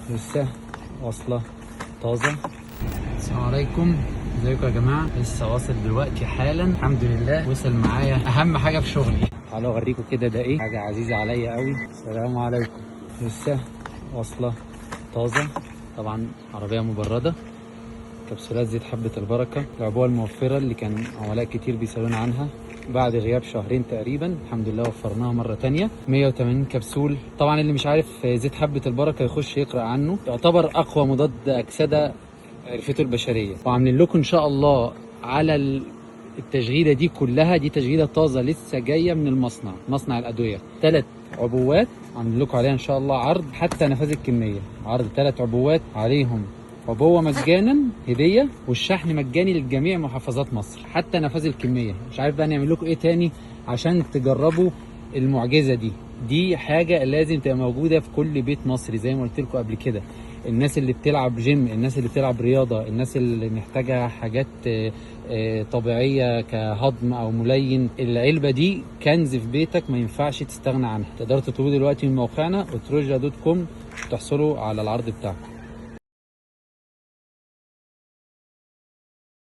لسه واصله طازه. السلام عليكم، ازيكم يا جماعه؟ لسه واصل دلوقتي حالا، الحمد لله وصل معايا اهم حاجه في شغلي. تعالوا اوريكم كده ده ايه، حاجه عزيزه عليا قوي. السلام عليكم. لسه واصله طازه، طبعا عربيه مبرده، كبسولات زيت حبة البركة، العبوة الموفرة اللي كان عملاء كتير بيسألونا عنها. بعد غياب شهرين تقريبا الحمد لله وفرناها مرة تانية. 180 كبسول. طبعا اللي مش عارف زيت حبة البركة يخش يقرأ عنه، يعتبر أقوى مضاد أكسدة عرفته البشرية. وعاملين لكم إن شاء الله على التشغيلة دي كلها، دي تشغيلة طازة لسه جاية من مصنع الأدوية. 3 عبوات عاملين لكم عليها إن شاء الله عرض حتى نفاذ الكمية. عرض 3 عبوات عليهم عبوة مجانا هدية، والشحن مجاني للجميع محافظات مصر حتى نفاذ الكمية. مش عارف بقى نعمل لكم ايه تاني عشان تجربوا المعجزة دي حاجة لازم تبقى موجودة في كل بيت مصري زي ما قلت لكم قبل كده. الناس اللي بتلعب جيم، الناس اللي بتلعب رياضة، الناس اللي محتاجة حاجات طبيعية كهضم او ملين، العلبة دي كنز في بيتك ما ينفعش تستغنى عنها. تقدروا تطلبوا دلوقتي من موقعنا otroja.com تحصلوا على العرض بتاعكم.